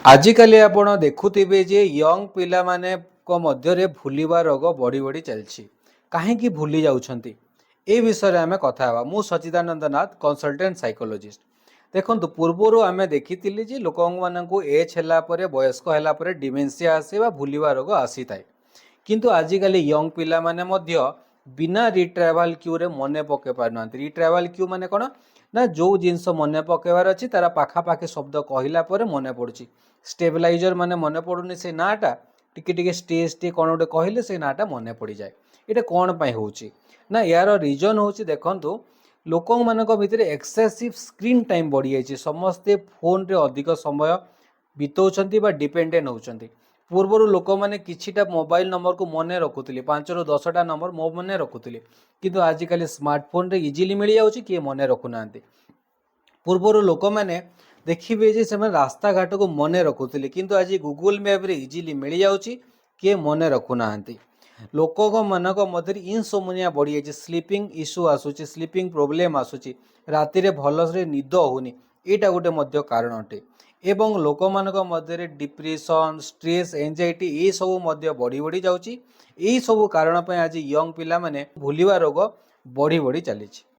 आजिकाली आपण देखुथिबे जे यंग पिला माने को मध्यरे भूलिबा रोग बढ़ी बढ़ी चलछि काहेकि भूली जाउछंती ए विषय आमे कथा हेबा। मु सच्चिदानंद नाथ कंसल्टेंट साइकोलॉजिस्ट। देखंतु पूर्वरु आमे देखितिली जे लोकंग माननकु एज हैला परे वयस्क हैला परे डिमेंशिया आसे बा भूलिबा रोग आसीताय। किंतु आजिकाली यंग पिला माने मध्य बिना रिट्रावल क्यू रे मने पके पारनांती। रिट्रावल क्यू माने कोन ना जो जिनस मने पकेबार अछि तारा पाखा पाखी शब्द कहिला परे मने पडुछि। स्टेबलाइजर माने मने पडुनी से नाटा टिके टिके स्टेज टे कोन गोटे कहले से नाटा मने पड़ी जाए। एटा कोन पय होउछि ना यार रीजन होउछि देखंतु लोकंग मानक भितरे एक्सेसिव स्क्रीन टाइम बढ़ी जाइछि। समस्ते फोन रे अधिक समय बितौछंती बा डिपेंडेंट होउछंती। पूर्वर लोक मैंने किछिटा मोबाइल नंबर को मने रखुले 5 ରୁ 10टा नंबर मो मने रखुले किंतु आजिकल स्मार्टफोन रे इजिली मिल जाउछि किए मने रखुना। पूर्वर लोक मैंने देखिए जे से रास्ता घाट को मने रखुले किंतु आज गूगल मैप रे इजिली मिल जाउछि किए मने रखुना। लोक मानक मध्य इनसोमनिया बढ़ी जाइए। स्लीपिंग इश्यू आसुची स्लीपिंग प्रोब्लेम आसुची राति रे भलसे निद होनी एटा गोटे मध्य कारण अटे। एवं लोक मानक मध्य डिप्रेशन स्ट्रेस एंजाइटी ये सब मध्य बढ़ी बढ़ी जाउची। एई सब कारण पे आज यंग पिला माने भूलिबा रोग बढ़ी बढ़ी चली।